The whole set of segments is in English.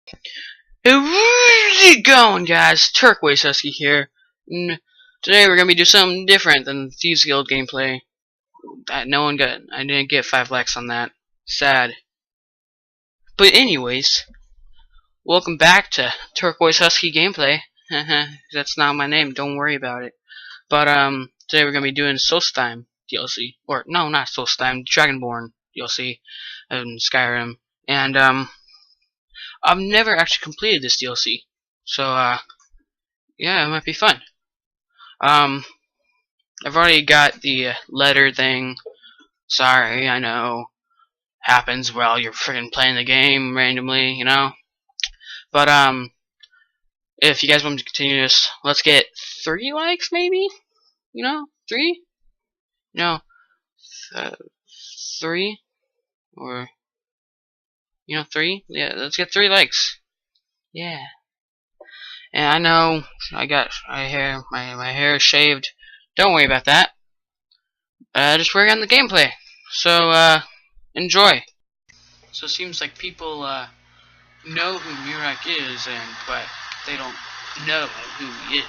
How's it going, guys? Turquoise Husky here. Today we're gonna be doing something different than Thieves Guild gameplay. No one got. I didn't get 5 likes on that. Sad. But anyways, welcome back to Turquoise Husky gameplay. That's not my name. Don't worry about it. But today we're gonna be doing Solstheim DLC, or no, not Solstheim, DragonBorn DLC, in Skyrim, and I've never actually completed this DLC, so yeah, it might be fun. I've already got the letter thing. Sorry, I know. Happens while you're freaking playing the game randomly, you know. But if you guys want me to continue this, let's get 3 likes, maybe. You know, 3. No, 3 or 3. Yeah, let's get 3 likes. Yeah. And I know I got my hair is shaved. Don't worry about that. Just work on the gameplay. So enjoy. So it seems like people know who Murak is, but they don't know who he is.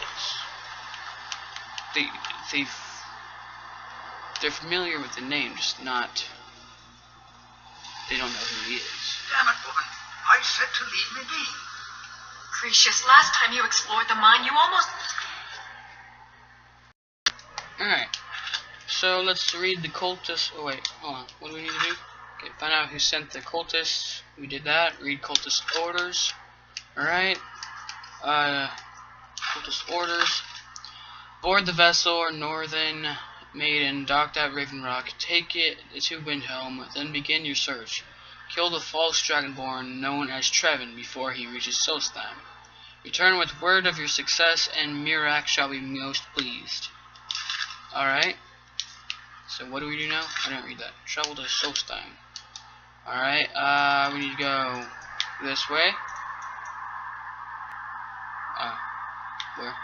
They're familiar with the name, just not. They don't know who he is. Damn it, woman! I said to leave me be. Gracious, last time you explored the mine, you almost... Alright. So let's read the cultist. Oh wait, hold on. What do we need to do? Okay, find out who sent the cultists. We did that. Read cultist orders. Alright. Cultist orders. Board the vessel, Northern Maiden, docked at Raven Rock. Take it to Windhelm, then begin your search. Kill the false Dragonborn known as Trevin before he reaches Solstheim. Return with word of your success, and Murak shall be most pleased. Alright. So what do we do now? I didn't read that. Travel to Solstheim. Alright, we need to go this way. Where?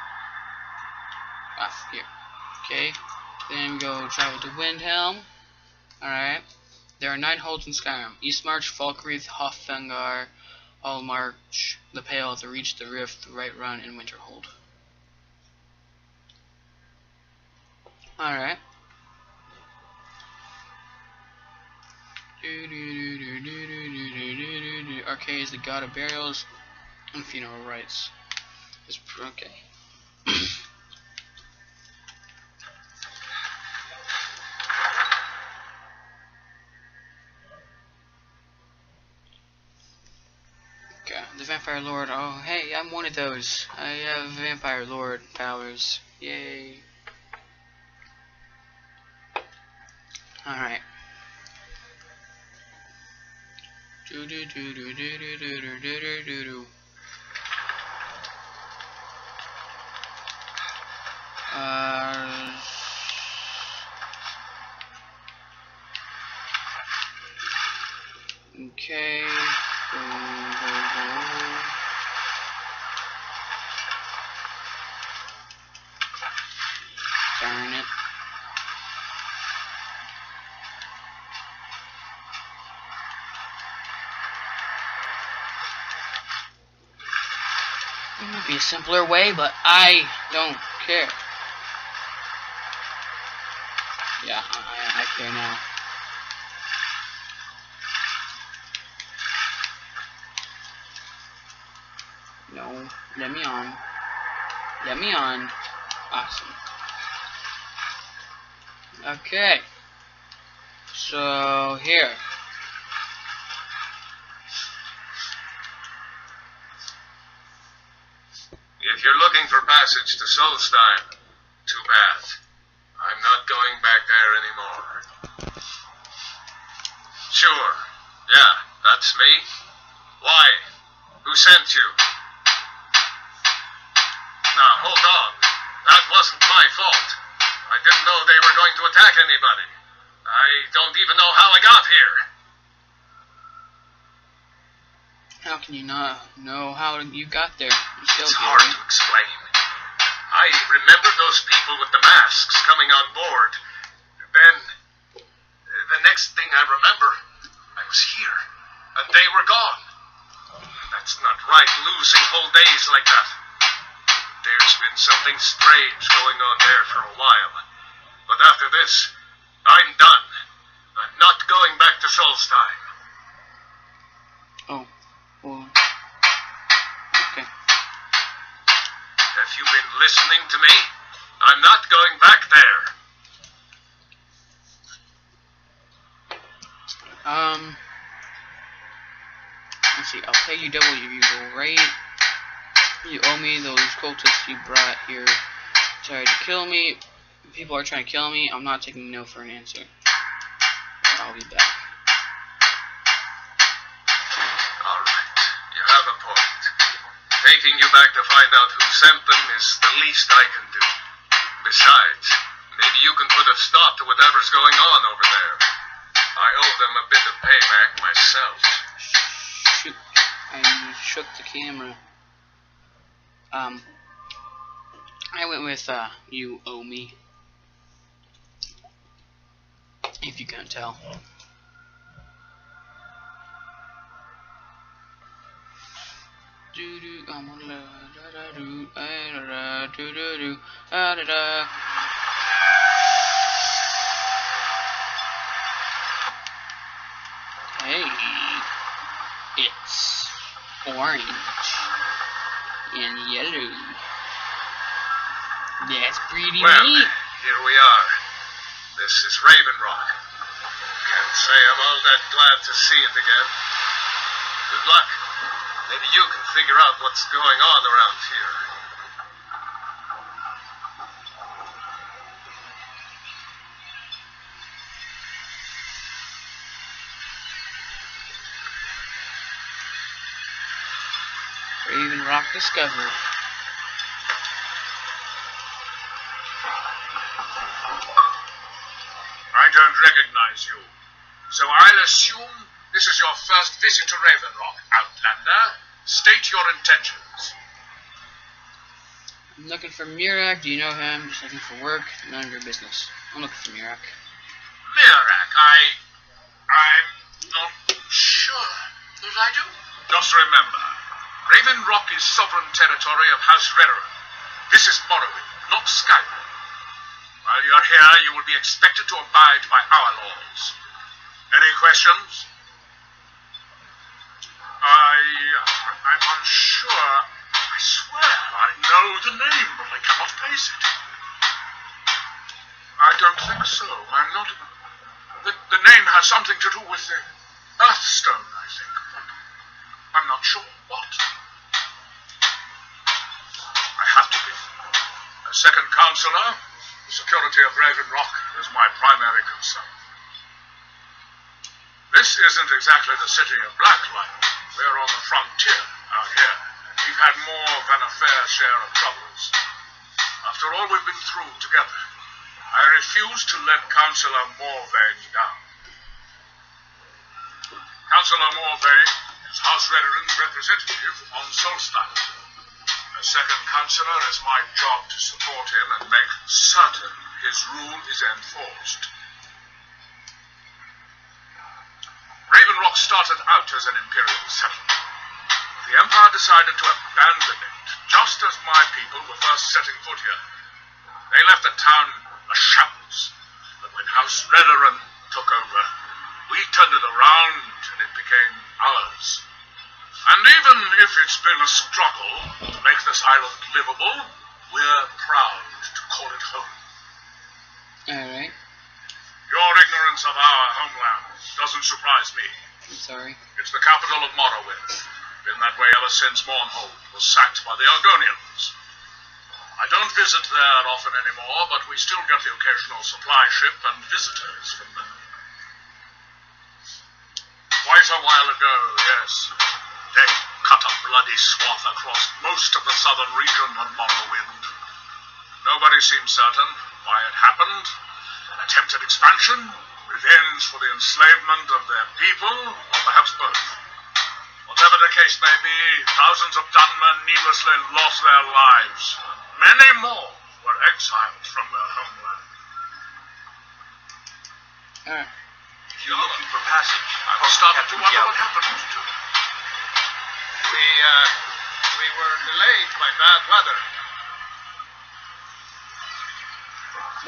Here. Okay. Then go travel to Windhelm. Alright. There are 9 holds in Skyrim. Eastmarch, Falkreath, Hofengar, Hallmarch, the Pale, the Reach, the Rift, the Right Run, and Winterhold. Alright. Arcade is the god of burials and funeral rites. Okay. The Vampire Lord. Oh, hey, I'm one of those. I have Vampire Lord powers. Yay. Alright. Okay. Darn it. It would be a simpler way, but I don't care. Yeah, I care now. No, let me on. Let me on. Awesome. Okay. So, here. If you're looking for passage to Solstheim, too bad. I'm not going back there anymore. Sure. Yeah, that's me. Why? Who sent you? Now, hold on. That wasn't my fault. I didn't know they were going to attack anybody. I don't even know how I got here. How can you not know how you got there? It's hard to explain. I remember those people with the masks coming on board. Then, the next thing I remember, I was here, and they were gone. That's not right, losing whole days like that. There's been something strange going on there for a while. But after this, I'm done. I'm not going back to Solstheim. Oh. Well. Okay. Have you been listening to me? I'm not going back there. Let's see, I'll pay you double if you go right. You owe me those cultists you brought here. Tried to kill me. People are trying to kill me. I'm not taking no for an answer. I'll be back. Alright, you have a point. Taking you back to find out who sent them is the least I can do. Besides, maybe you can put a stop to whatever's going on over there. I owe them a bit of payback myself. Shoot. I shook the camera. I went with, you owe me. If you can't tell. Hey, it's orange and yellow. That's pretty Well, neat. here we are. This is Raven Rock. Can't say I'm all that glad to see it again. Good luck. Maybe you can figure out what's going on around here. Raven Rock discovered. I don't recognize you. So I'll assume this is your first visit to Raven Rock, Outlander. State your intentions. I'm looking for Mirak. Do you know him? Just looking for work. None of your business. I'm looking for Mirak. Mirak, I'm not sure that I do. Just remember, Raven Rock is sovereign territory of House Redoran. This is Morrowind, not Skyrim. While you're here, you will be expected to abide by our laws. Any questions? I'm unsure. I swear I know the name, but I cannot place it. I don't think so. I'm not... The name has something to do with the Earthstone, I think, but I'm not sure what. I have to be. As second counselor, the security of Raven Rock is my primary concern. This isn't exactly the city of Blacklight. We're on the frontier out here. We've had more than a fair share of troubles. After all we've been through together, I refuse to let Councillor Morvain down. Councillor Morvain is House Redoran's representative on Solstheim. As second councillor, it's my job to support him and make certain his rule is enforced. Raven Rock started out as an imperial settlement. The Empire decided to abandon it, just as my people were first setting foot here. They left the town a shambles, but when House Redoran took over, we turned it around and it became ours. And even if it's been a struggle to make this island livable, we're proud to call it home. Alright. Your ignorance of our homeland doesn't surprise me. I'm sorry. It's the capital of Morrowind. Been that way ever since Mournhold was sacked by the Argonians. I don't visit there often anymore, but we still get the occasional supply ship and visitors from there. Quite a while ago, yes. They cut a bloody swath across most of the southern region of Morrowind. Nobody seems certain why it happened. Attempted expansion, revenge for the enslavement of their people, or perhaps both. Whatever the case may be, thousands of Dunmen needlessly lost their lives. Many more were exiled from their homeland. If you're looking for passage, I was starting to wonder what happened to them. We were delayed by bad weather.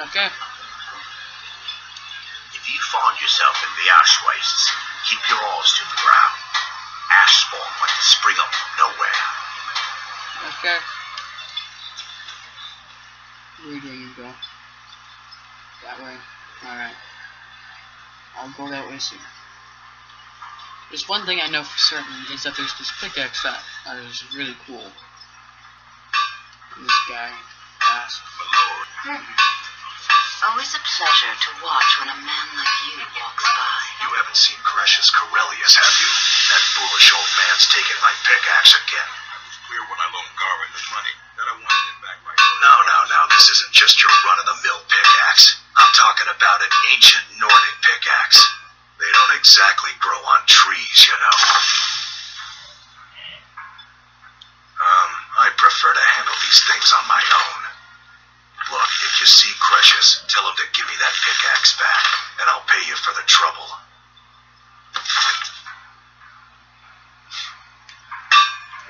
Okay. If you find yourself in the ash wastes, keep your eyes to the ground. Ash spawn like to spring up from nowhere. Okay. Where do you go? That way. Alright. I'll go that way soon. There's one thing I know for certain, is that there's this pickaxe that is really cool. And this guy asked. Always a pleasure to watch when a man like you walks by. You haven't seen Precious Corellius, have you? That foolish old man's taken my pickaxe again. I was clear when I loaned Garvin the money that I wanted it back right. No, this isn't just your run-of-the-mill pickaxe. I'm talking about an ancient Nordic pickaxe. They don't exactly grow on trees, you know. I prefer to handle these things on my own. Look, if you see Precious, tell him to give me that pickaxe back, and I'll pay you for the trouble.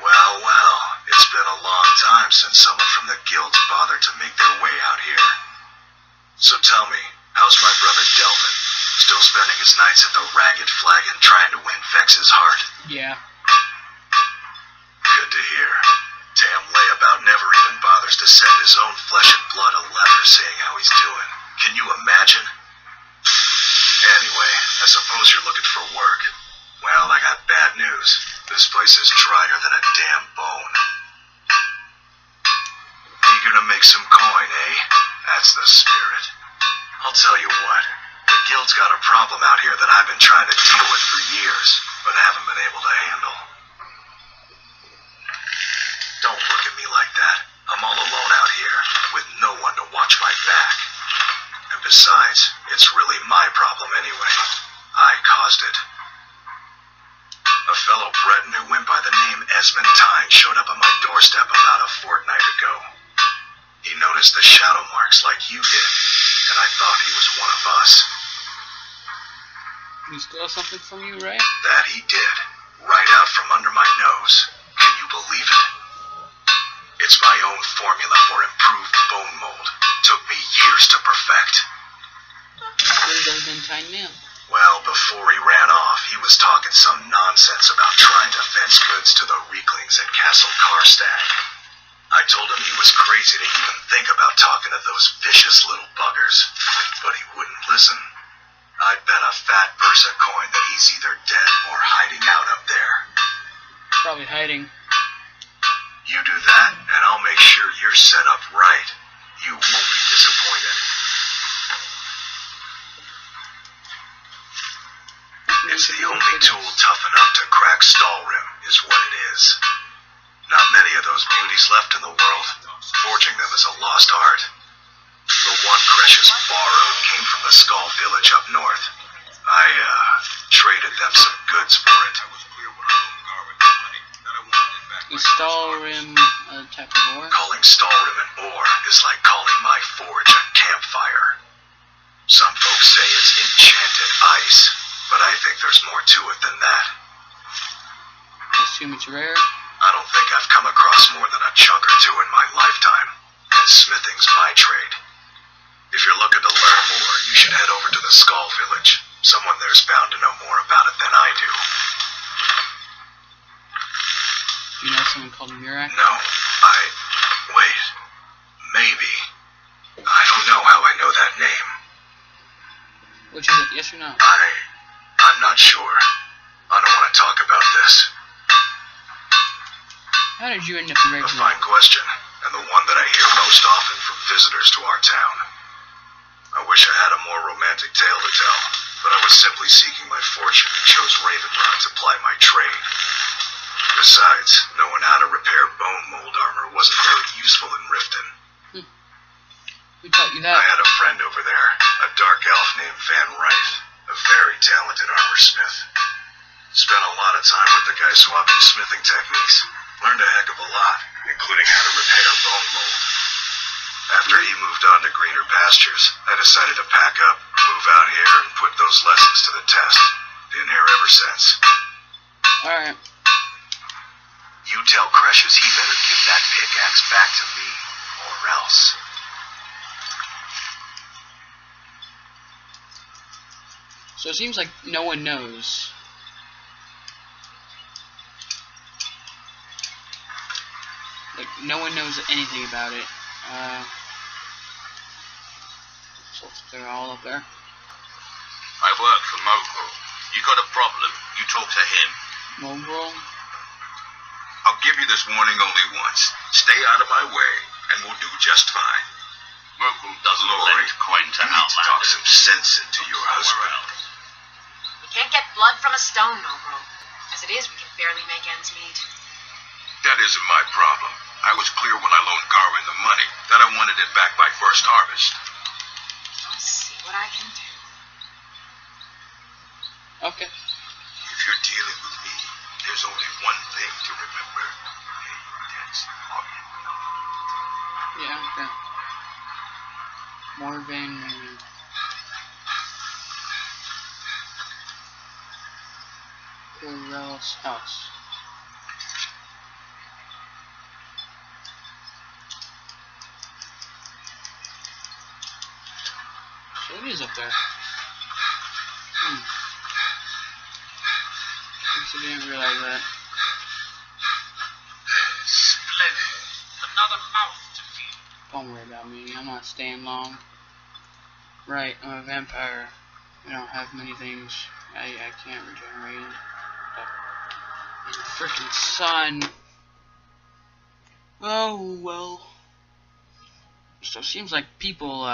Well, it's been a long time since someone from the guilds bothered to make their way out here. So tell me, how's my brother Delvin? Still spending his nights at the Ragged Flagon trying to win Vex's heart? Yeah. Good to hear. Damn layabout never even bothers to send his own flesh and blood a letter saying how he's doing. Can you imagine? Anyway, I suppose you're looking for work. Well, I got bad news. This place is drier than a damn bone. Eager to make some coin, eh? That's the spirit. I'll tell you what. The guild's got a problem out here that I've been trying to deal with for years, but haven't been able to handle. Don't look at me like that. I'm all alone out here, with no one to watch my back. And besides, it's really my problem anyway. I caused it. A fellow Breton who went by the name Esmond Tyne showed up on my doorstep about a fortnight ago. He noticed the shadow marks like you did, and I thought he was one of us. He stole something from you, right? That he did, right out from under my nose. Can you believe it? It's my own formula for improved bone mold. Took me years to perfect. Where does Tyne man? Well, before he ran off, he was talking some nonsense about trying to fence goods to the Reeklings at Castle Karstag. I told him he was crazy to even think about talking to those vicious little buggers, but he wouldn't listen. I'd bet a fat purse of coin that he's either dead or hiding out up there. Probably hiding. You do that, and I'll make sure you're set up right. You won't be disappointed. It's the only tool tough enough to crack Stalrim, is what it is. Not many of those beauties left in the world. Forging them is a lost art. The one Precious borrowed came from the Skull village up north. I, traded them some goods for it. Is Stalrim a type of ore? Calling Stalrim an ore is like calling my forge a campfire. Some folks say it's enchanted ice, but I think there's more to it than that. I assume it's rare? I don't think I've come across more than a chunk or two in my lifetime, and smithing's my trade. If you're looking to learn more, you should head over to the Skull village. Someone there's bound to know more about it than I do. Do you know someone called Murak? No, wait. Maybe. I don't know how I know that name. Which is it, yes or no? I'm not sure. I don't want to talk about this. How did you end up in A Ravenloft? fine question, and the one that I hear most often from visitors to our town. I wish I had a more romantic tale to tell, but I was simply seeking my fortune and chose Ravenloft to ply my trade. Besides, knowing how to repair bone mold armor wasn't very useful in Riften. Who taught you that? I had a friend over there, a dark elf named Van Ryth, a very talented armorsmith. Spent a lot of time with the guy swapping smithing techniques. Learned a heck of a lot, including how to repair bone mold. After he moved on to greener pastures, I decided to pack up, move out here, and put those lessons to the test. Been here ever since. Alright. tell Cresius he better give that pickaxe back to me, or else. So it seems like no one knows. Like, no one knows anything about it. So they're all up there. I work for Mogul. You got a problem, you talk to him. Mogul? I'll give you this warning only once. Stay out of my way, and we'll do just fine. Mogul doesn't Lord, lend coin to you need to talk outlanders. some sense into your husband. We can't get blood from a stone, Mogul. As it is, we can barely make ends meet. That isn't my problem. I was clear when I loaned Garwin the money that I wanted it back by first harvest. I'll see what I can do. Okay. If you're dealing with me, there's only one thing to remember. Pay your debts or get knocked. Yeah, okay. Morven. Corell's house. So it is up there. I didn't realize that. Splendid. Another mouth to feed. Don't worry about me. I'm not staying long. Right, I'm a vampire. I don't have many things. I can't regenerate. The freaking sun. Oh well. So it seems like people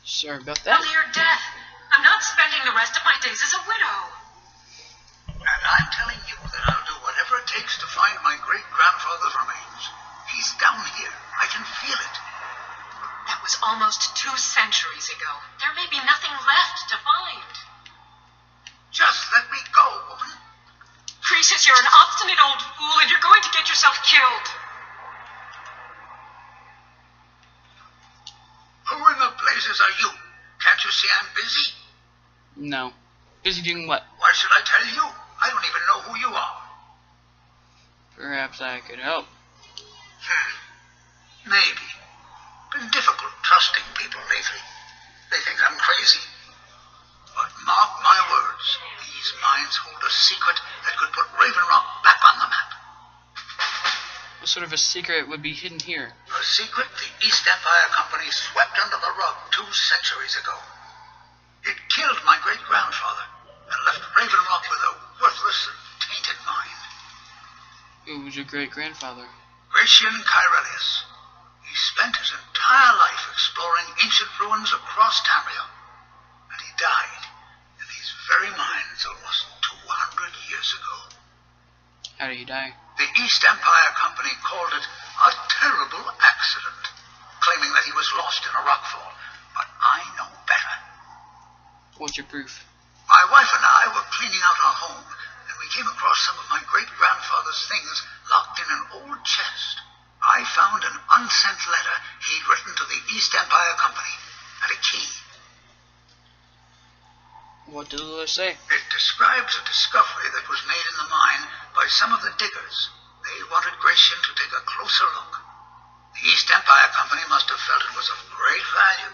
sorry about that. Earlier death. I'm not spending the rest of my days as a widow. And I'm telling you that I'll do whatever it takes to find my great-grandfather's remains. He's down here. I can feel it. That was almost 2 centuries ago. There may be nothing left to find. Just let me go, woman. Cresius, you're an obstinate old fool, and you're going to get yourself killed. Who in the blazes are you? Can't you see I'm busy? No. Busy doing what? Why should I tell you? I don't even know who you are. Perhaps I could help. Maybe. Been difficult trusting people lately. They think I'm crazy. But mark my words, these mines hold a secret that could put Raven Rock back on the map. What sort of a secret would be hidden here? A secret the East Empire Company swept under the rug 2 centuries ago. It killed my great-grandfather and left Raven Rock with a worthless and tainted mind. Who was your great-grandfather? Gratian Kyrelius. He spent his entire life exploring ancient ruins across Tamriel. And he died in these very mines almost 200 years ago. How did he die? The East Empire Company called it a terrible accident, claiming that he was lost in a rockfall. But I know better. What's your proof? My wife and I were cleaning out our home, and we came across some of my great-grandfather's things locked in an old chest. I found an unsent letter he'd written to the East Empire Company, and a key. What does it say? It describes a discovery that was made in the mine by some of the diggers. They wanted Gratian to take a closer look. The East Empire Company must have felt it was of great value,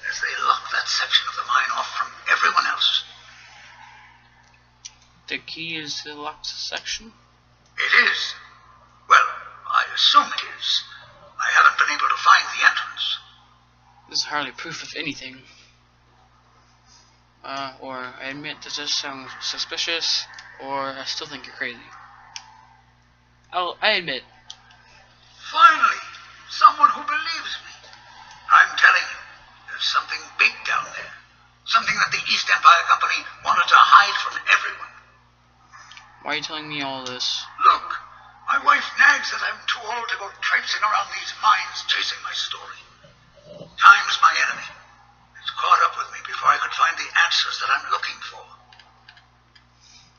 as they locked that section of the mine off from everyone else. The key is to the locked section? It is. Well, I assume it is. I haven't been able to find the entrance. This is hardly proof of anything. Or I admit that this sounds suspicious, or I still think you're crazy. I admit. Finally, someone who believes me. I'm telling you, there's something big down there. Something that the East Empire Company wanted to hide from everyone. Why are you telling me all this? Look, my wife nags that I'm too old to go traipsing around these mines chasing my story. Time's my enemy. It's caught up with me before I could find the answers that I'm looking for.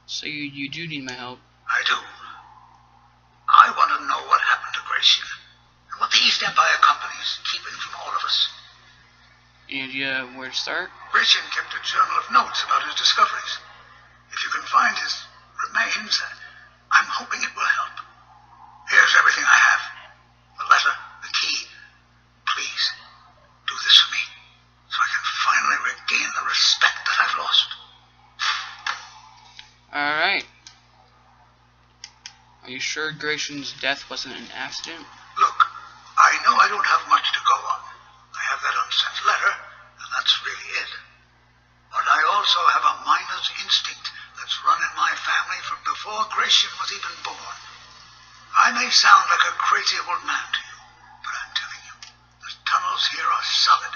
So you do need my help. I do. I want to know what happened to Gratian, and what the East Empire Company is keeping from all of us. Any idea where to start? Gratian kept a journal of notes about his discoveries. If you can find find his remains, I'm hoping it will help. Here's everything I have. The letter, the key. Please, do this for me, so I can finally regain the respect that I've lost. Alright. Are you sure Grayson's death wasn't an accident? Look, I know I don't have much to go on. I have that unsent letter, and that's really it. But I also have a miner's instinct that's run in my family from before Grayson was even born. I may sound like a crazy old man to you, but I'm telling you, the tunnels here are solid.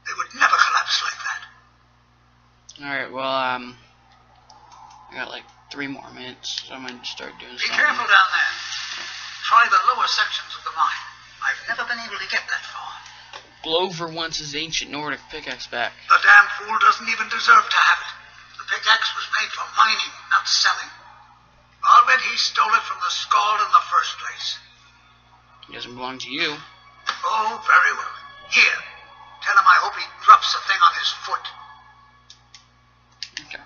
They would never collapse like that. Alright, well, I got like 3 more minutes, so I'm gonna start doing Be something. careful down there. Try the lower sections of the mine. I've never been able to get that far. Glover wants his ancient Nordic pickaxe back. The damn fool doesn't even deserve to have it. The pickaxe was made for mining, not selling. I'll bet he stole it from the Scald in the first place. He doesn't belong to you. Oh, very well. Here, tell him I hope he drops the thing on his foot. Okay.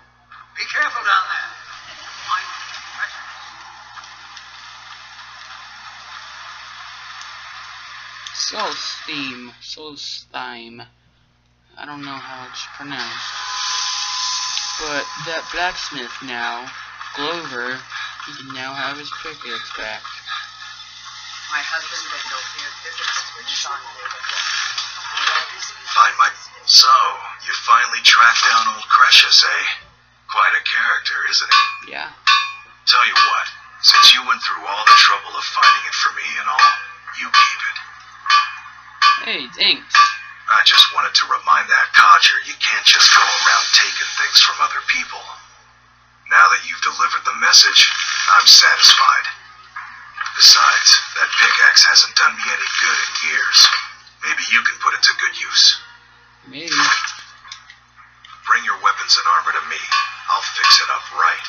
Be careful down there. Mine treasures. Solstheim. I don't know how it's pronounced. But that blacksmith now, Glover, he can now have his pickaxe back. My husband and Dorothea visits with Sean So, you finally tracked down old Cretius, eh? Quite a character, isn't he? Yeah. Tell you what, since you went through all the trouble of finding it for me and all, you keep it. Hey, thanks. I just wanted to remind that codger you can't just go around taking things from other people. Now that you've delivered the message, I'm satisfied. Besides, that pickaxe hasn't done me any good in years. Maybe you can put it to good use. Maybe. Bring your weapons and armor to me. I'll fix it up right.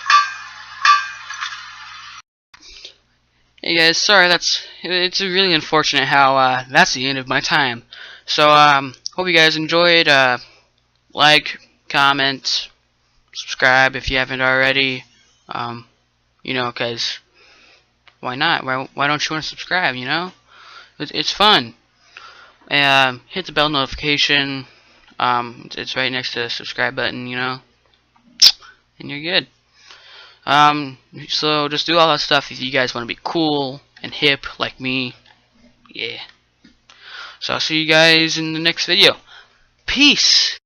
Hey guys, sorry, it's really unfortunate how that's the end of my time. So hope you guys enjoyed. Like, comment, subscribe if you haven't already. You know, cause why not? Why don't you want to subscribe? You know, it's fun. Hit the bell notification. It's right next to the subscribe button. You know, and you're good. So just do all that stuff if you guys want to be cool and hip like me. Yeah. So I'll see you guys in the next video. Peace.